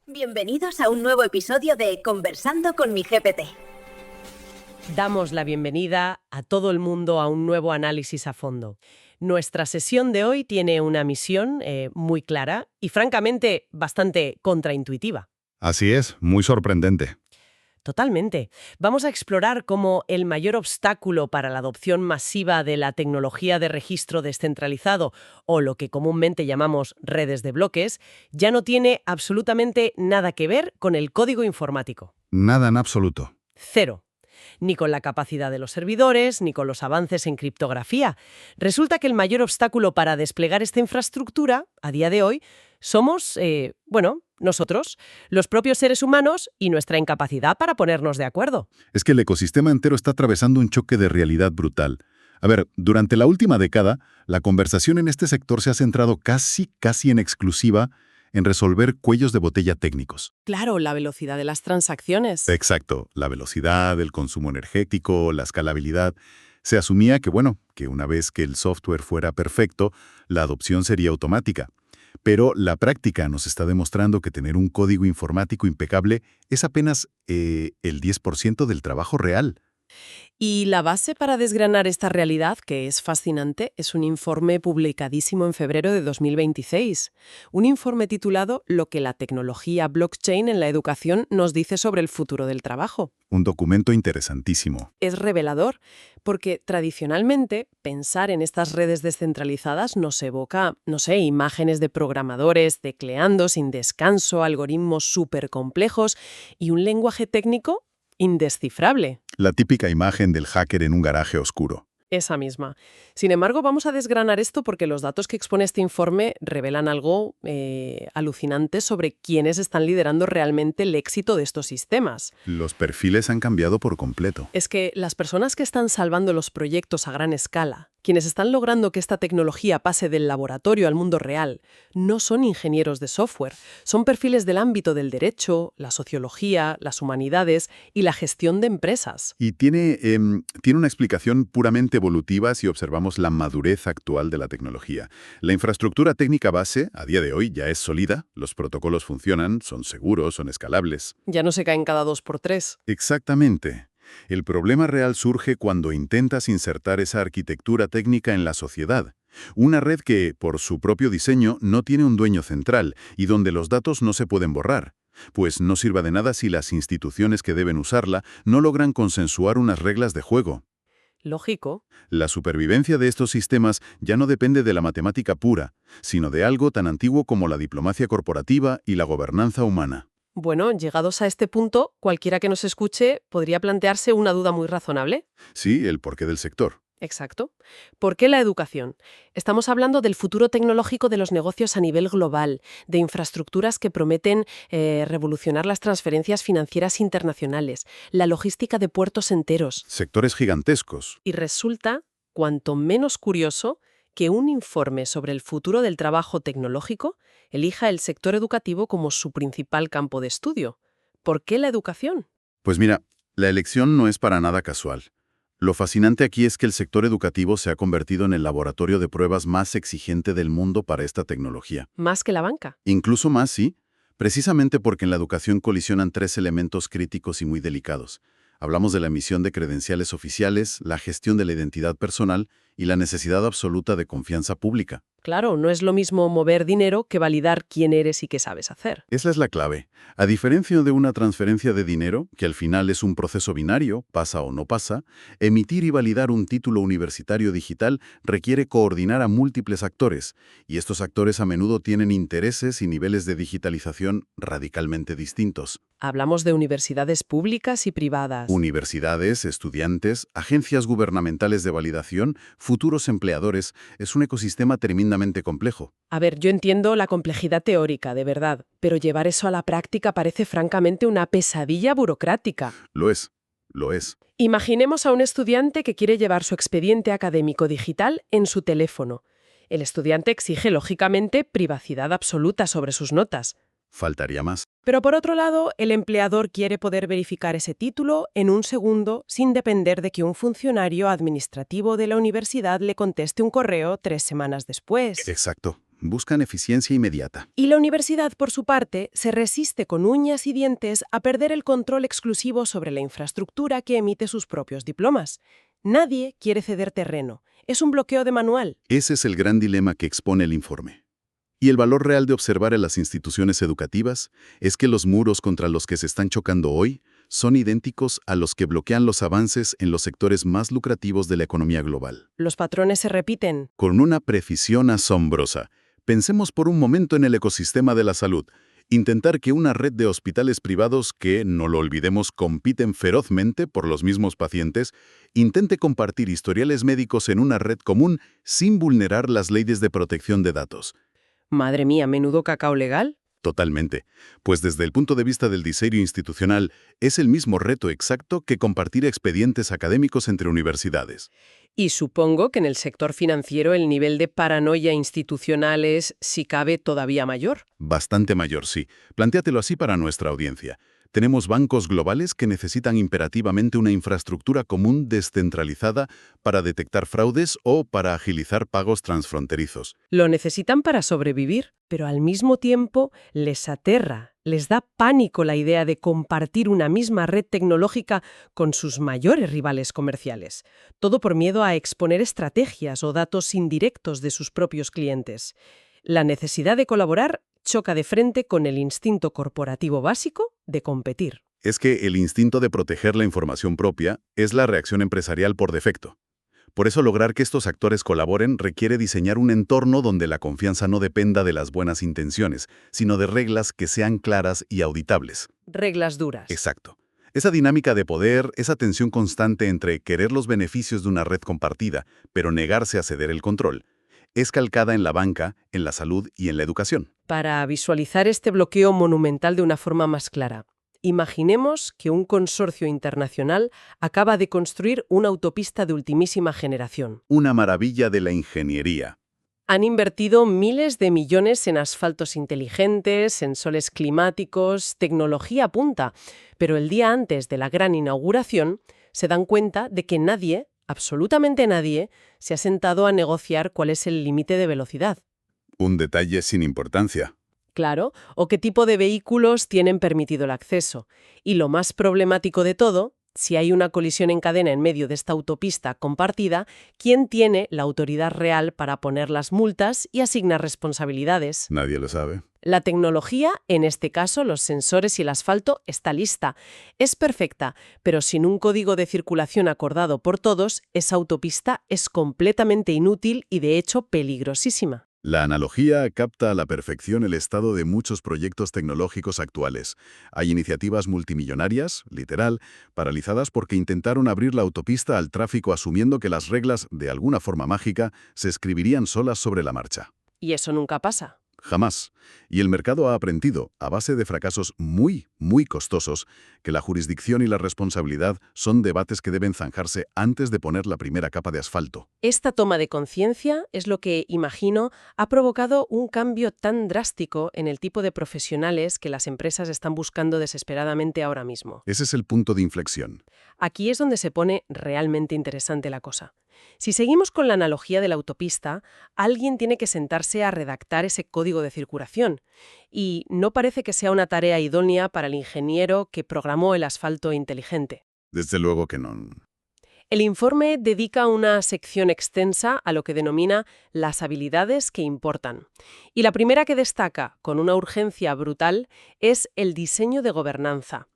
Bienvenidos a un nuevo episodio de Conversando con mi GPT. Damos la bienvenida a todo el mundo a un nuevo análisis a fondo. Nuestra sesión de hoy tiene una misión muy clara y francamente bastante contraintuitiva. Así es, muy sorprendente. Totalmente. Vamos a explorar cómo el mayor obstáculo para la adopción masiva de la tecnología de registro descentralizado, o lo que comúnmente llamamos redes de bloques, ya no tiene absolutamente nada que ver con el código informático. Nada en absoluto. Cero. Ni con la capacidad de los servidores, ni con los avances en criptografía. Resulta que el mayor obstáculo para desplegar esta infraestructura, a día de hoy, somos, nosotros, los propios seres humanos y nuestra incapacidad para ponernos de acuerdo. Es que el ecosistema entero está atravesando un choque de realidad brutal. A ver, durante la última década, la conversación en este sector se ha centrado casi en exclusiva en resolver cuellos de botella técnicos. Claro, la velocidad de las transacciones. Exacto, la velocidad, el consumo energético, la escalabilidad. Se asumía que una vez que el software fuera perfecto, la adopción sería automática. Pero la práctica nos está demostrando que tener un código informático impecable es apenas el 10% del trabajo real. Y la base para desgranar esta realidad, que es fascinante, es un informe publicadísimo en febrero de 2026. Un informe titulado Lo que la tecnología blockchain en la educación nos dice sobre el futuro del trabajo. Un documento interesantísimo. Es revelador, porque tradicionalmente pensar en estas redes descentralizadas nos evoca, imágenes de programadores tecleando sin descanso, algoritmos súper complejos y un lenguaje técnico indescifrable. La típica imagen del hacker en un garaje oscuro. Esa misma. Sin embargo, vamos a desgranar esto porque los datos que expone este informe revelan algo alucinante sobre quiénes están liderando realmente el éxito de estos sistemas. Los perfiles han cambiado por completo. Es que las personas que están salvando los proyectos a gran escala, quienes están logrando que esta tecnología pase del laboratorio al mundo real, no son ingenieros de software, son perfiles del ámbito del derecho, la sociología, las humanidades y la gestión de empresas. Y tiene una explicación puramente evolutiva si observamos la madurez actual de la tecnología. La infraestructura técnica base, a día de hoy, ya es sólida, los protocolos funcionan, son seguros, son escalables. Ya no se caen cada 2x3. Exactamente. El problema real surge cuando intentas insertar esa arquitectura técnica en la sociedad. Una red que, por su propio diseño, no tiene un dueño central y donde los datos no se pueden borrar. Pues no sirva de nada si las instituciones que deben usarla no logran consensuar unas reglas de juego. Lógico. La supervivencia de estos sistemas ya no depende de la matemática pura, sino de algo tan antiguo como la diplomacia corporativa y la gobernanza humana. Bueno, llegados a este punto, cualquiera que nos escuche podría plantearse una duda muy razonable. Sí, el porqué del sector. Exacto. ¿Por qué la educación? Estamos hablando del futuro tecnológico de los negocios a nivel global, de infraestructuras que prometen revolucionar las transferencias financieras internacionales, la logística de puertos enteros. Sectores gigantescos. Y resulta, cuanto menos curioso, que un informe sobre el futuro del trabajo tecnológico elija el sector educativo como su principal campo de estudio. ¿Por qué la educación? Pues mira, la elección no es para nada casual. Lo fascinante aquí es que el sector educativo se ha convertido en el laboratorio de pruebas más exigente del mundo para esta tecnología. Más que la banca. Incluso más, sí, precisamente porque en la educación colisionan tres elementos críticos y muy delicados. Hablamos de la emisión de credenciales oficiales, la gestión de la identidad personal y la necesidad absoluta de confianza pública. Claro, no es lo mismo mover dinero que validar quién eres y qué sabes hacer. Esa es la clave. A diferencia de una transferencia de dinero, que al final es un proceso binario, pasa o no pasa, emitir y validar un título universitario digital requiere coordinar a múltiples actores, y estos actores a menudo tienen intereses y niveles de digitalización radicalmente distintos. Hablamos de universidades públicas y privadas. Universidades, estudiantes, agencias gubernamentales de validación, futuros empleadores, es un ecosistema tremendamente complejo. A ver, yo entiendo la complejidad teórica, de verdad, pero llevar eso a la práctica parece francamente una pesadilla burocrática. Lo es. Imaginemos a un estudiante que quiere llevar su expediente académico digital en su teléfono. El estudiante exige, lógicamente, privacidad absoluta sobre sus notas. Faltaría más. Pero por otro lado, el empleador quiere poder verificar ese título en un segundo sin depender de que un funcionario administrativo de la universidad le conteste un correo 3 semanas después. Exacto. buscan eficiencia inmediata. Y la universidad, por su parte, se resiste con uñas y dientes a perder el control exclusivo sobre la infraestructura que emite sus propios diplomas. Nadie quiere ceder terreno. Es un bloqueo de manual. Ese es el gran dilema que expone el informe. Y el valor real de observar en las instituciones educativas es que los muros contra los que se están chocando hoy son idénticos a los que bloquean los avances en los sectores más lucrativos de la economía global. Los patrones se repiten. Con una precisión asombrosa. Pensemos por un momento en el ecosistema de la salud. Intentar que una red de hospitales privados que, no lo olvidemos, compiten ferozmente por los mismos pacientes, intente compartir historiales médicos en una red común sin vulnerar las leyes de protección de datos. Madre mía, menudo cacao legal. Totalmente. Pues desde el punto de vista del diseño institucional, es el mismo reto exacto que compartir expedientes académicos entre universidades. Y supongo que en el sector financiero el nivel de paranoia institucional es, si cabe, todavía mayor. Bastante mayor, sí. Plantéatelo así para nuestra audiencia. Tenemos bancos globales que necesitan imperativamente una infraestructura común descentralizada para detectar fraudes o para agilizar pagos transfronterizos. Lo necesitan para sobrevivir, pero al mismo tiempo les aterra, les da pánico la idea de compartir una misma red tecnológica con sus mayores rivales comerciales. Todo por miedo a exponer estrategias o datos indirectos de sus propios clientes. La necesidad de colaborar choca de frente con el instinto corporativo básico de competir. Es que el instinto de proteger la información propia es la reacción empresarial por defecto. Por eso lograr que estos actores colaboren requiere diseñar un entorno donde la confianza no dependa de las buenas intenciones, sino de reglas que sean claras y auditables. Reglas duras. Exacto. Esa dinámica de poder, esa tensión constante entre querer los beneficios de una red compartida, pero negarse a ceder el control, es calcada en la banca, en la salud y en la educación. Para visualizar este bloqueo monumental de una forma más clara, imaginemos que un consorcio internacional acaba de construir una autopista de ultimísima generación. Una maravilla de la ingeniería. Han invertido miles de millones en asfaltos inteligentes, sensores climáticos, tecnología punta, pero el día antes de la gran inauguración se dan cuenta de que nadie, absolutamente nadie, se ha sentado a negociar cuál es el límite de velocidad. Un detalle sin importancia. Claro, o qué tipo de vehículos tienen permitido el acceso. Y lo más problemático de todo, si hay una colisión en cadena en medio de esta autopista compartida, ¿quién tiene la autoridad real para poner las multas y asignar responsabilidades? Nadie lo sabe. La tecnología, en este caso los sensores y el asfalto, está lista. Es perfecta, pero sin un código de circulación acordado por todos, esa autopista es completamente inútil y de hecho peligrosísima. La analogía capta a la perfección el estado de muchos proyectos tecnológicos actuales. Hay iniciativas multimillonarias, literal, paralizadas porque intentaron abrir la autopista al tráfico asumiendo que las reglas, de alguna forma mágica, se escribirían solas sobre la marcha. Y eso nunca pasa. Jamás. Y el mercado ha aprendido, a base de fracasos muy, muy costosos, que la jurisdicción y la responsabilidad son debates que deben zanjarse antes de poner la primera capa de asfalto. Esta toma de conciencia es lo que, imagino, ha provocado un cambio tan drástico en el tipo de profesionales que las empresas están buscando desesperadamente ahora mismo. Ese es el punto de inflexión. Aquí es donde se pone realmente interesante la cosa. Si seguimos con la analogía de la autopista, alguien tiene que sentarse a redactar ese código de circulación. Y no parece que sea una tarea idónea para el ingeniero que programó el asfalto inteligente. Desde luego que no. El informe dedica una sección extensa a lo que denomina las habilidades que importan. Y la primera que destaca, con una urgencia brutal, es el diseño de gobernanza.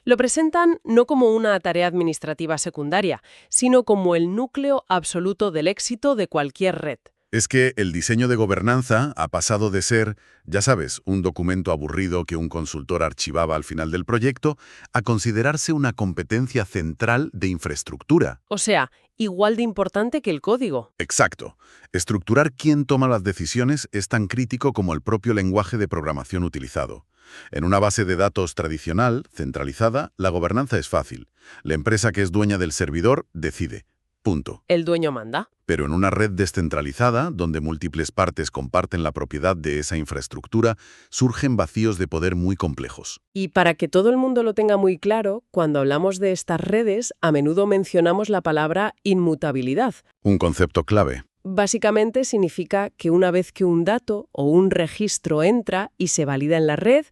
Lo presentan no como una tarea administrativa secundaria, sino como el núcleo absoluto del éxito de cualquier red. Es que el diseño de gobernanza ha pasado de ser, ya sabes, un documento aburrido que un consultor archivaba al final del proyecto, a considerarse una competencia central de infraestructura. O sea, igual de importante que el código. Exacto. Estructurar quién toma las decisiones es tan crítico como el propio lenguaje de programación utilizado. En una base de datos tradicional, centralizada, la gobernanza es fácil. La empresa que es dueña del servidor decide. Punto. El dueño manda. Pero en una red descentralizada, donde múltiples partes comparten la propiedad de esa infraestructura, surgen vacíos de poder muy complejos. Y para que todo el mundo lo tenga muy claro, cuando hablamos de estas redes, a menudo mencionamos la palabra inmutabilidad. Un concepto clave. Básicamente significa que una vez que un dato o un registro entra y se valida en la red,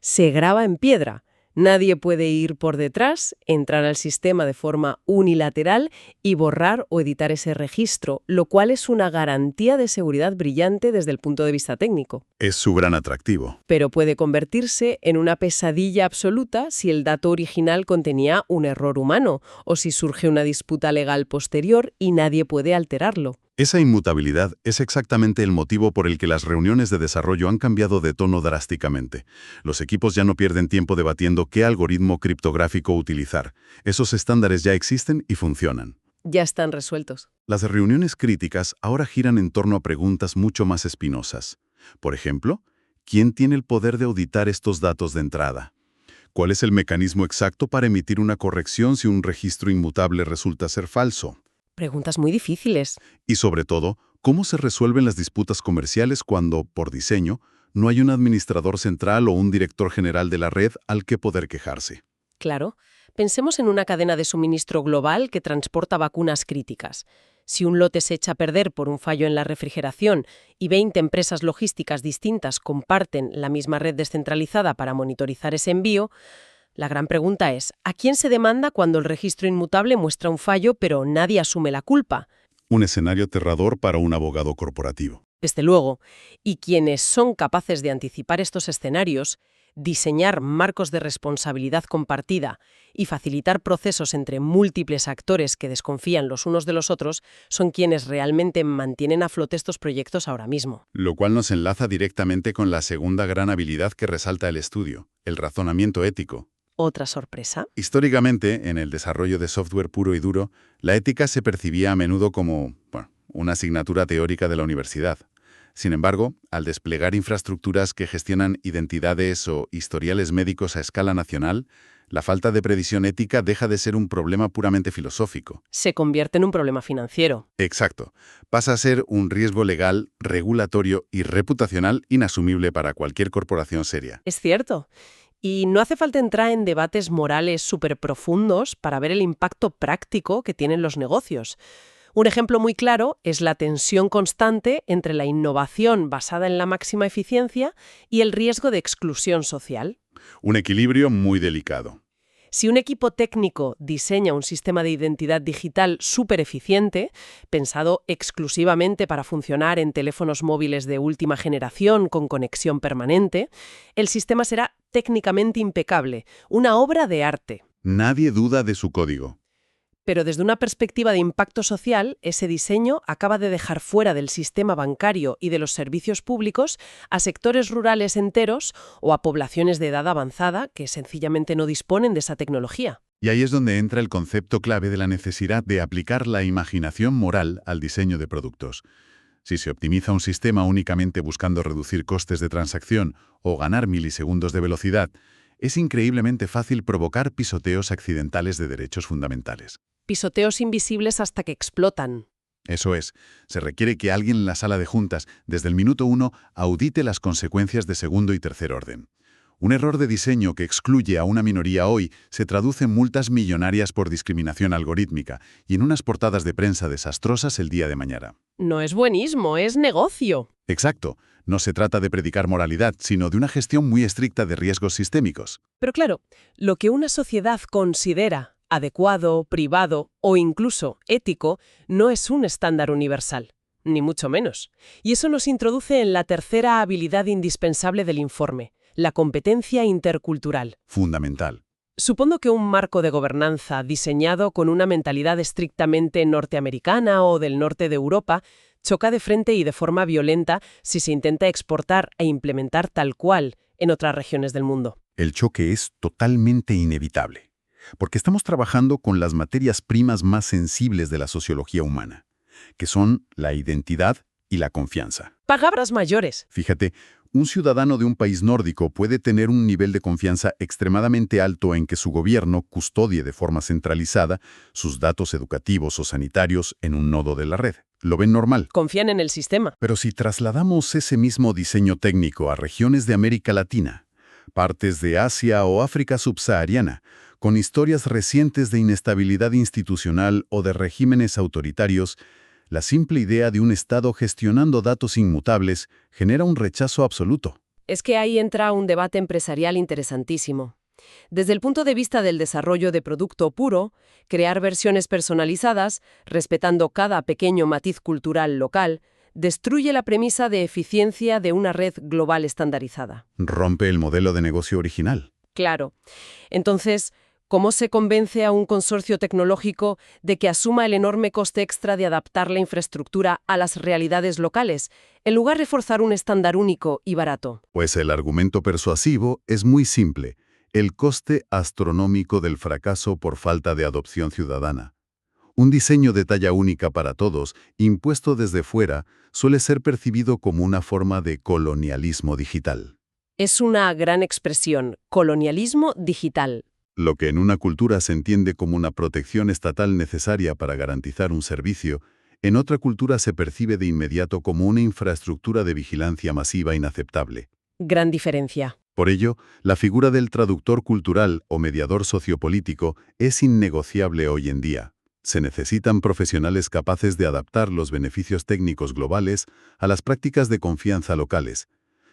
se graba en piedra. Nadie puede ir por detrás, entrar al sistema de forma unilateral y borrar o editar ese registro, lo cual es una garantía de seguridad brillante desde el punto de vista técnico. Es su gran atractivo. Pero puede convertirse en una pesadilla absoluta si el dato original contenía un error humano o si surge una disputa legal posterior y nadie puede alterarlo. Esa inmutabilidad es exactamente el motivo por el que las reuniones de desarrollo han cambiado de tono drásticamente. Los equipos ya no pierden tiempo debatiendo qué algoritmo criptográfico utilizar. Esos estándares ya existen y funcionan. Ya están resueltos. Las reuniones críticas ahora giran en torno a preguntas mucho más espinosas. Por ejemplo, ¿quién tiene el poder de auditar estos datos de entrada? ¿Cuál es el mecanismo exacto para emitir una corrección si un registro inmutable resulta ser falso? Preguntas muy difíciles. Y sobre todo, ¿cómo se resuelven las disputas comerciales cuando, por diseño, no hay un administrador central o un director general de la red al que poder quejarse? Claro, pensemos en una cadena de suministro global que transporta vacunas críticas. Si un lote se echa a perder por un fallo en la refrigeración y 20 empresas logísticas distintas comparten la misma red descentralizada para monitorizar ese envío, la gran pregunta es, ¿a quién se demanda cuando el registro inmutable muestra un fallo pero nadie asume la culpa? Un escenario aterrador para un abogado corporativo. Desde luego, y quienes son capaces de anticipar estos escenarios, diseñar marcos de responsabilidad compartida y facilitar procesos entre múltiples actores que desconfían los unos de los otros, son quienes realmente mantienen a flote estos proyectos ahora mismo. Lo cual nos enlaza directamente con la segunda gran habilidad que resalta el estudio, el razonamiento ético. ¿Otra sorpresa? Históricamente, en el desarrollo de software puro y duro, la ética se percibía a menudo como, una asignatura teórica de la universidad. Sin embargo, al desplegar infraestructuras que gestionan identidades o historiales médicos a escala nacional, la falta de previsión ética deja de ser un problema puramente filosófico. Se convierte en un problema financiero. Exacto. Pasa a ser un riesgo legal, regulatorio y reputacional inasumible para cualquier corporación seria. Es cierto. Y no hace falta entrar en debates morales súper profundos para ver el impacto práctico que tienen los negocios. Un ejemplo muy claro es la tensión constante entre la innovación basada en la máxima eficiencia y el riesgo de exclusión social. Un equilibrio muy delicado. Si un equipo técnico diseña un sistema de identidad digital súper eficiente, pensado exclusivamente para funcionar en teléfonos móviles de última generación con conexión permanente, el sistema será técnicamente impecable, una obra de arte. Nadie duda de su código. Pero desde una perspectiva de impacto social, ese diseño acaba de dejar fuera del sistema bancario y de los servicios públicos a sectores rurales enteros o a poblaciones de edad avanzada que sencillamente no disponen de esa tecnología. Y ahí es donde entra el concepto clave de la necesidad de aplicar la imaginación moral al diseño de productos. Si se optimiza un sistema únicamente buscando reducir costes de transacción o ganar milisegundos de velocidad, es increíblemente fácil provocar pisoteos accidentales de derechos fundamentales. Pisoteos invisibles hasta que explotan. Eso es, se requiere que alguien en la sala de juntas, desde el minuto 1, audite las consecuencias de segundo y tercer orden. Un error de diseño que excluye a una minoría hoy se traduce en multas millonarias por discriminación algorítmica y en unas portadas de prensa desastrosas el día de mañana. No es buenismo, es negocio. Exacto. No se trata de predicar moralidad, sino de una gestión muy estricta de riesgos sistémicos. Pero claro, lo que una sociedad considera adecuado, privado o incluso ético no es un estándar universal, ni mucho menos. Y eso nos introduce en la tercera habilidad indispensable del informe, la competencia intercultural. Fundamental. Supongo que un marco de gobernanza diseñado con una mentalidad estrictamente norteamericana o del norte de Europa choca de frente y de forma violenta si se intenta exportar e implementar tal cual en otras regiones del mundo. El choque es totalmente inevitable, porque estamos trabajando con las materias primas más sensibles de la sociología humana, que son la identidad y la confianza. Palabras mayores. Fíjate, un ciudadano de un país nórdico puede tener un nivel de confianza extremadamente alto en que su gobierno custodie de forma centralizada sus datos educativos o sanitarios en un nodo de la red. Lo ven normal. Confían en el sistema. Pero si trasladamos ese mismo diseño técnico a regiones de América Latina, partes de Asia o África subsahariana, con historias recientes de inestabilidad institucional o de regímenes autoritarios, La simple idea de un Estado gestionando datos inmutables genera un rechazo absoluto. Es que ahí entra un debate empresarial interesantísimo. Desde el punto de vista del desarrollo de producto puro, crear versiones personalizadas, respetando cada pequeño matiz cultural local, destruye la premisa de eficiencia de una red global estandarizada. Rompe el modelo de negocio original. Claro. Entonces, ¿cómo se convence a un consorcio tecnológico de que asuma el enorme coste extra de adaptar la infraestructura a las realidades locales, en lugar de forzar un estándar único y barato? Pues el argumento persuasivo es muy simple: el coste astronómico del fracaso por falta de adopción ciudadana. Un diseño de talla única para todos, impuesto desde fuera, suele ser percibido como una forma de colonialismo digital. Es una gran expresión, colonialismo digital. Lo que en una cultura se entiende como una protección estatal necesaria para garantizar un servicio, en otra cultura se percibe de inmediato como una infraestructura de vigilancia masiva inaceptable. Gran diferencia. Por ello, la figura del traductor cultural o mediador sociopolítico es innegociable hoy en día. Se necesitan profesionales capaces de adaptar los beneficios técnicos globales a las prácticas de confianza locales.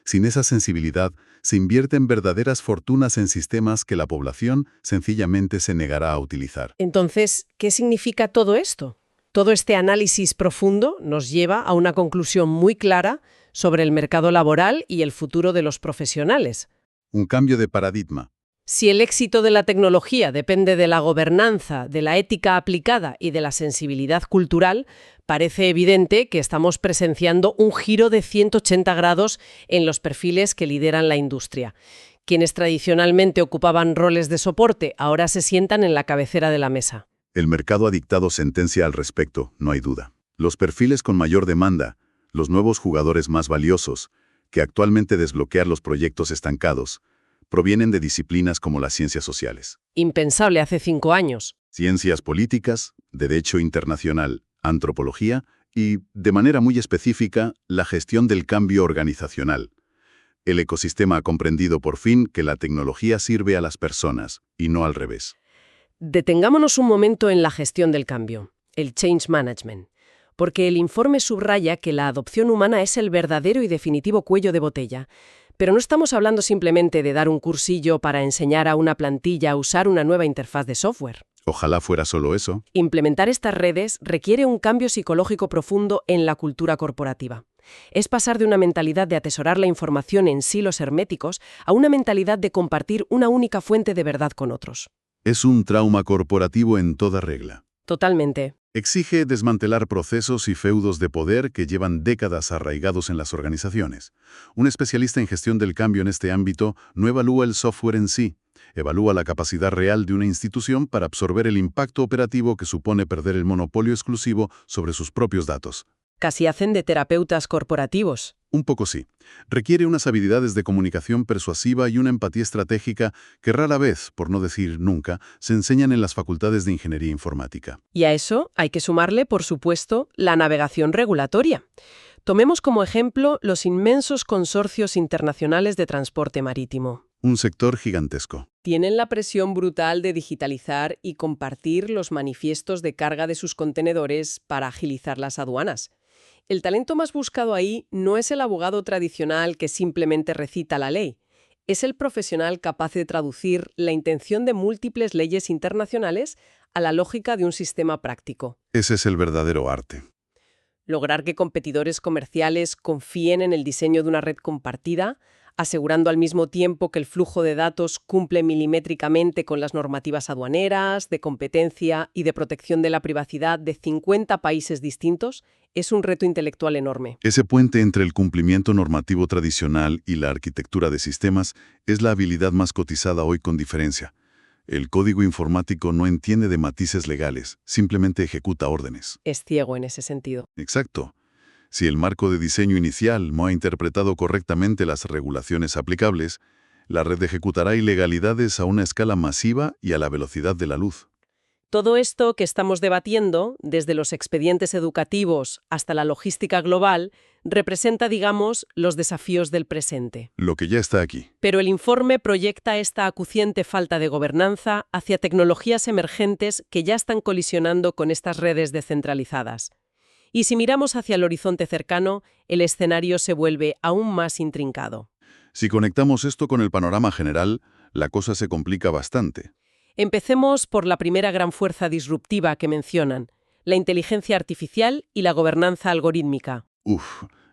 Sin esa sensibilidad, se invierten verdaderas fortunas en sistemas que la población sencillamente se negará a utilizar. Entonces, ¿qué significa todo esto? Todo este análisis profundo nos lleva a una conclusión muy clara sobre el mercado laboral y el futuro de los profesionales. Un cambio de paradigma. Si el éxito de la tecnología depende de la gobernanza, de la ética aplicada y de la sensibilidad cultural, parece evidente que estamos presenciando un giro de 180 grados en los perfiles que lideran la industria. Quienes tradicionalmente ocupaban roles de soporte ahora se sientan en la cabecera de la mesa. El mercado ha dictado sentencia al respecto, no hay duda. Los perfiles con mayor demanda, los nuevos jugadores más valiosos, que actualmente desbloquean los proyectos estancados, provienen de disciplinas como las ciencias sociales. Impensable hace 5 años. Ciencias políticas, derecho internacional, antropología y, de manera muy específica, la gestión del cambio organizacional. El ecosistema ha comprendido por fin que la tecnología sirve a las personas, y no al revés. Detengámonos un momento en la gestión del cambio, el change management, porque el informe subraya que la adopción humana es el verdadero y definitivo cuello de botella. Pero no estamos hablando simplemente de dar un cursillo para enseñar a una plantilla a usar una nueva interfaz de software. Ojalá fuera solo eso. Implementar estas redes requiere un cambio psicológico profundo en la cultura corporativa. Es pasar de una mentalidad de atesorar la información en silos herméticos a una mentalidad de compartir una única fuente de verdad con otros. Es un trauma corporativo en toda regla. Totalmente. Exige desmantelar procesos y feudos de poder que llevan décadas arraigados en las organizaciones. Un especialista en gestión del cambio en este ámbito no evalúa el software en sí, evalúa la capacidad real de una institución para absorber el impacto operativo que supone perder el monopolio exclusivo sobre sus propios datos. Casi hacen de terapeutas corporativos. Un poco sí. Requiere unas habilidades de comunicación persuasiva y una empatía estratégica que rara vez, por no decir nunca, se enseñan en las facultades de ingeniería informática. Y a eso hay que sumarle, por supuesto, la navegación regulatoria. Tomemos como ejemplo los inmensos consorcios internacionales de transporte marítimo. Un sector gigantesco. Tienen la presión brutal de digitalizar y compartir los manifiestos de carga de sus contenedores para agilizar las aduanas. El talento más buscado ahí no es el abogado tradicional que simplemente recita la ley. Es el profesional capaz de traducir la intención de múltiples leyes internacionales a la lógica de un sistema práctico. Ese es el verdadero arte. Lograr que competidores comerciales confíen en el diseño de una red compartida, asegurando al mismo tiempo que el flujo de datos cumple milimétricamente con las normativas aduaneras, de competencia y de protección de la privacidad de 50 países distintos, es un reto intelectual enorme. Ese puente entre el cumplimiento normativo tradicional y la arquitectura de sistemas es la habilidad más cotizada hoy con diferencia. El código informático no entiende de matices legales, simplemente ejecuta órdenes. Es ciego en ese sentido. Exacto. Si el marco de diseño inicial no ha interpretado correctamente las regulaciones aplicables, la red ejecutará ilegalidades a una escala masiva y a la velocidad de la luz. Todo esto que estamos debatiendo, desde los expedientes educativos hasta la logística global, representa, digamos, los desafíos del presente. Lo que ya está aquí. Pero el informe proyecta esta acuciante falta de gobernanza hacia tecnologías emergentes que ya están colisionando con estas redes descentralizadas. Y si miramos hacia el horizonte cercano, el escenario se vuelve aún más intrincado. Si conectamos esto con el panorama general, la cosa se complica bastante. Empecemos por la primera gran fuerza disruptiva que mencionan, la inteligencia artificial y la gobernanza algorítmica.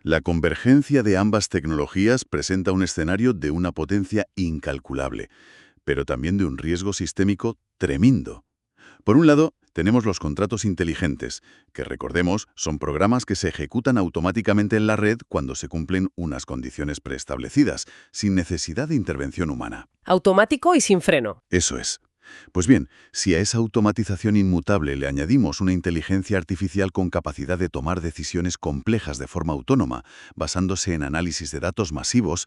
La convergencia de ambas tecnologías presenta un escenario de una potencia incalculable, pero también de un riesgo sistémico tremendo. Por un lado, tenemos los contratos inteligentes, que recordemos son programas que se ejecutan automáticamente en la red cuando se cumplen unas condiciones preestablecidas, sin necesidad de intervención humana. Automático y sin freno. Eso es. Pues bien, si a esa automatización inmutable le añadimos una inteligencia artificial con capacidad de tomar decisiones complejas de forma autónoma, basándose en análisis de datos masivos,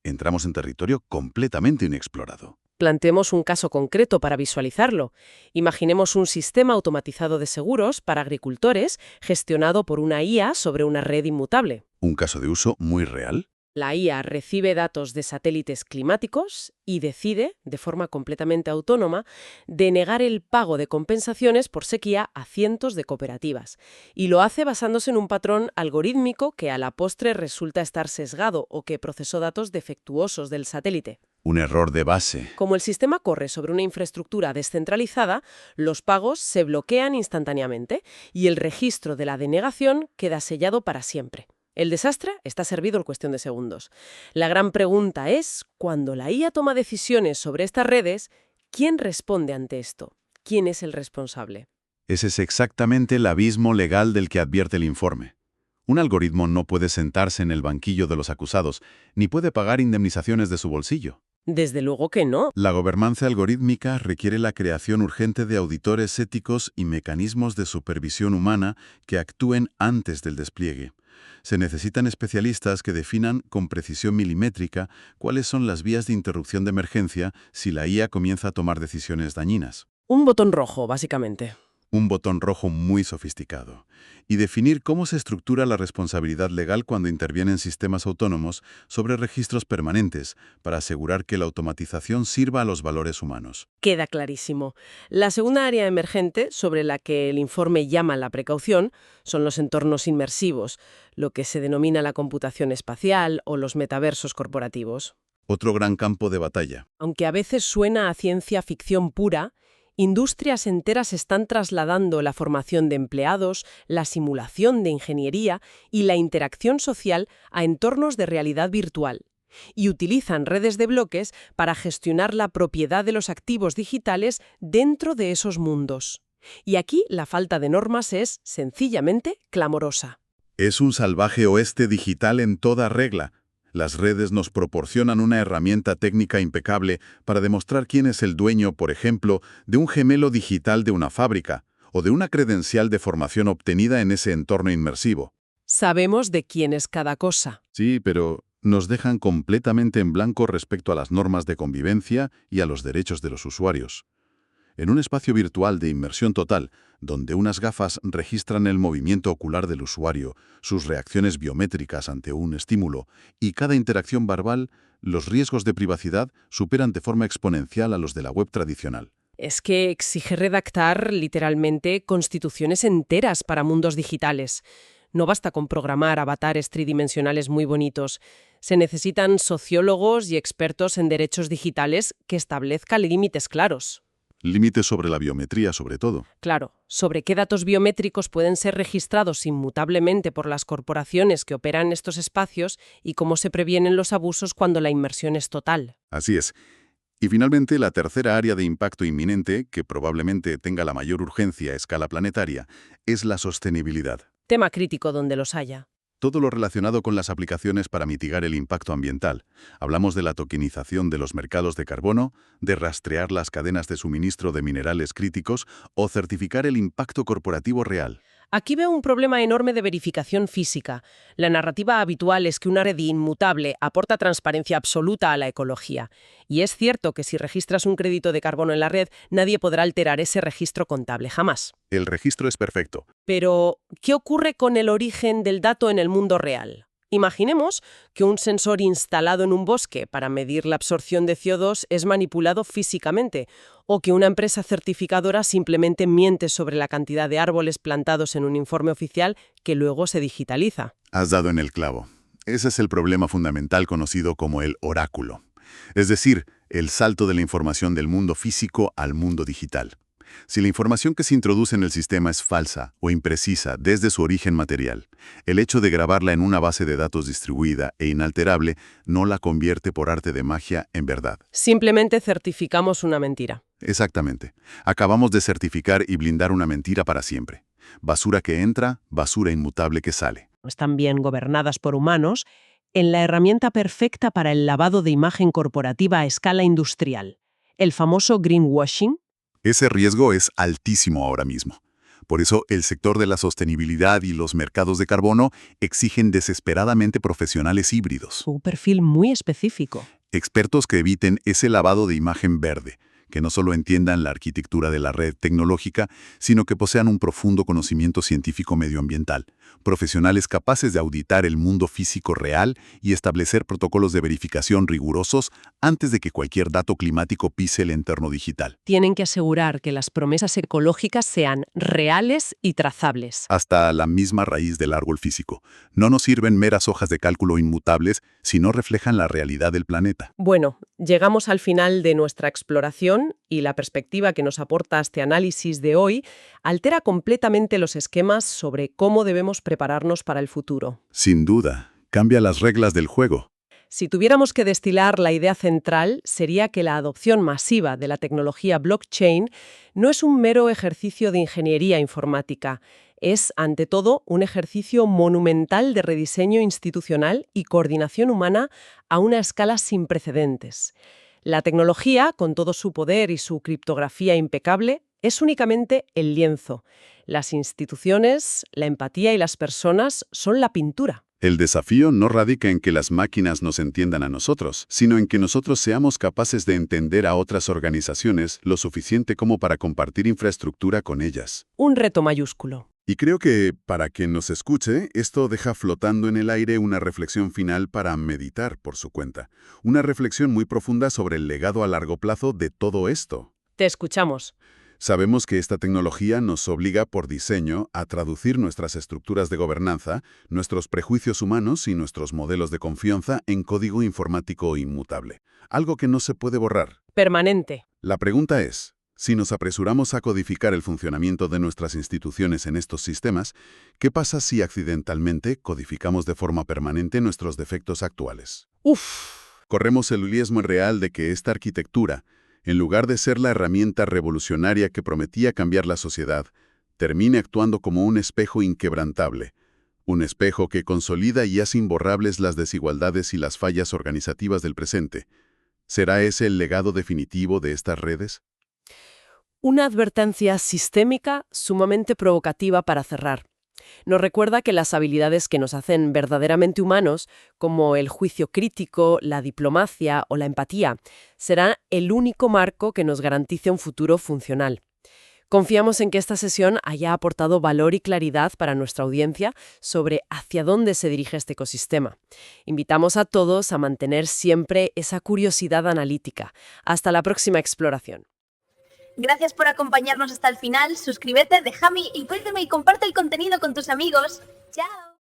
entramos en territorio completamente inexplorado. Planteemos un caso concreto para visualizarlo. Imaginemos un sistema automatizado de seguros para agricultores gestionado por una IA sobre una red inmutable. ¿Un caso de uso muy real? La IA recibe datos de satélites climáticos y decide, de forma completamente autónoma, denegar el pago de compensaciones por sequía a cientos de cooperativas. Y lo hace basándose en un patrón algorítmico que a la postre resulta estar sesgado o que procesó datos defectuosos del satélite. Un error de base. Como el sistema corre sobre una infraestructura descentralizada, los pagos se bloquean instantáneamente y el registro de la denegación queda sellado para siempre. El desastre está servido en cuestión de segundos. La gran pregunta es, cuando la IA toma decisiones sobre estas redes, ¿quién responde ante esto? ¿Quién es el responsable? Ese es exactamente el abismo legal del que advierte el informe. Un algoritmo no puede sentarse en el banquillo de los acusados, ni puede pagar indemnizaciones de su bolsillo. Desde luego que no. La gobernanza algorítmica requiere la creación urgente de auditores éticos y mecanismos de supervisión humana que actúen antes del despliegue. Se necesitan especialistas que definan con precisión milimétrica cuáles son las vías de interrupción de emergencia si la IA comienza a tomar decisiones dañinas. Un botón rojo, básicamente. Un botón rojo muy sofisticado. Y definir cómo se estructura la responsabilidad legal cuando intervienen sistemas autónomos sobre registros permanentes para asegurar que la automatización sirva a los valores humanos. Queda clarísimo. La segunda área emergente, sobre la que el informe llama la precaución, son los entornos inmersivos, lo que se denomina la computación espacial o los metaversos corporativos. Otro gran campo de batalla. Aunque a veces suena a ciencia ficción pura, industrias enteras están trasladando la formación de empleados, la simulación de ingeniería y la interacción social a entornos de realidad virtual, y utilizan redes de bloques para gestionar la propiedad de los activos digitales dentro de esos mundos. Y aquí la falta de normas es, sencillamente, clamorosa. Es un salvaje oeste digital en toda regla. Las redes nos proporcionan una herramienta técnica impecable para demostrar quién es el dueño, por ejemplo, de un gemelo digital de una fábrica o de una credencial de formación obtenida en ese entorno inmersivo. Sabemos de quién es cada cosa. Sí, pero nos dejan completamente en blanco respecto a las normas de convivencia y a los derechos de los usuarios. En un espacio virtual de inmersión total, donde unas gafas registran el movimiento ocular del usuario, sus reacciones biométricas ante un estímulo y cada interacción verbal, los riesgos de privacidad superan de forma exponencial a los de la web tradicional. Es que exige redactar, literalmente, constituciones enteras para mundos digitales. No basta con programar avatares tridimensionales muy bonitos. Se necesitan sociólogos y expertos en derechos digitales que establezcan límites claros. Límites sobre la biometría, sobre todo. Claro, sobre qué datos biométricos pueden ser registrados inmutablemente por las corporaciones que operan estos espacios y cómo se previenen los abusos cuando la inmersión es total. Así es. Y finalmente, la tercera área de impacto inminente, que probablemente tenga la mayor urgencia a escala planetaria, es la sostenibilidad. Tema crítico donde los haya. Todo lo relacionado con las aplicaciones para mitigar el impacto ambiental. Hablamos de la tokenización de los mercados de carbono, de rastrear las cadenas de suministro de minerales críticos o certificar el impacto corporativo real. Aquí veo un problema enorme de verificación física. La narrativa habitual es que una red inmutable aporta transparencia absoluta a la ecología. Y es cierto que si registras un crédito de carbono en la red, nadie podrá alterar ese registro contable jamás. El registro es perfecto. Pero, ¿qué ocurre con el origen del dato en el mundo real? Imaginemos que un sensor instalado en un bosque para medir la absorción de CO2 es manipulado físicamente, o que una empresa certificadora simplemente miente sobre la cantidad de árboles plantados en un informe oficial que luego se digitaliza. Has dado en el clavo. Ese es el problema fundamental conocido como el oráculo. Es decir, el salto de la información del mundo físico al mundo digital. Si la información que se introduce en el sistema es falsa o imprecisa desde su origen material, el hecho de grabarla en una base de datos distribuida e inalterable no la convierte por arte de magia en verdad. Simplemente certificamos una mentira. Exactamente. Acabamos de certificar y blindar una mentira para siempre. Basura que entra, basura inmutable que sale. Están bien gobernadas por humanos, en la herramienta perfecta para el lavado de imagen corporativa a escala industrial, el famoso greenwashing. Ese riesgo es altísimo ahora mismo. Por eso, el sector de la sostenibilidad y los mercados de carbono exigen desesperadamente profesionales híbridos. Un perfil muy específico. Expertos que eviten ese lavado de imagen verde, que no solo entiendan la arquitectura de la red tecnológica, sino que posean un profundo conocimiento científico medioambiental. Profesionales capaces de auditar el mundo físico real y establecer protocolos de verificación rigurosos antes de que cualquier dato climático pise el entorno digital. Tienen que asegurar que las promesas ecológicas sean reales y trazables. Hasta la misma raíz del árbol físico. No nos sirven meras hojas de cálculo inmutables si no reflejan la realidad del planeta. Bueno, llegamos al final de nuestra exploración y la perspectiva que nos aporta este análisis de hoy altera completamente los esquemas sobre cómo debemos prepararnos para el futuro. Sin duda, cambia las reglas del juego. Si tuviéramos que destilar la idea central, sería que la adopción masiva de la tecnología blockchain no es un mero ejercicio de ingeniería informática, es, ante todo, un ejercicio monumental de rediseño institucional y coordinación humana a una escala sin precedentes. La tecnología, con todo su poder y su criptografía impecable, es únicamente el lienzo. Las instituciones, la empatía y las personas son la pintura. El desafío no radica en que las máquinas nos entiendan a nosotros, sino en que nosotros seamos capaces de entender a otras organizaciones lo suficiente como para compartir infraestructura con ellas. Un reto mayúsculo. Y creo que, para quien nos escuche, esto deja flotando en el aire una reflexión final para meditar por su cuenta. Una reflexión muy profunda sobre el legado a largo plazo de todo esto. Te escuchamos. Sabemos que esta tecnología nos obliga por diseño a traducir nuestras estructuras de gobernanza, nuestros prejuicios humanos y nuestros modelos de confianza en código informático inmutable. Algo que no se puede borrar. Permanente. La pregunta es, si nos apresuramos a codificar el funcionamiento de nuestras instituciones en estos sistemas, ¿qué pasa si accidentalmente codificamos de forma permanente nuestros defectos actuales? Corremos el riesgo real de que esta arquitectura, en lugar de ser la herramienta revolucionaria que prometía cambiar la sociedad, termine actuando como un espejo inquebrantable, un espejo que consolida y hace imborrables las desigualdades y las fallas organizativas del presente. ¿Será ese el legado definitivo de estas redes? Una advertencia sistémica sumamente provocativa para cerrar. Nos recuerda que las habilidades que nos hacen verdaderamente humanos, como el juicio crítico, la diplomacia o la empatía, serán el único marco que nos garantice un futuro funcional. Confiamos en que esta sesión haya aportado valor y claridad para nuestra audiencia sobre hacia dónde se dirige este ecosistema. Invitamos a todos a mantener siempre esa curiosidad analítica. Hasta la próxima exploración. Gracias por acompañarnos hasta el final. Suscríbete, déjame y comparte el contenido con tus amigos. ¡Chao!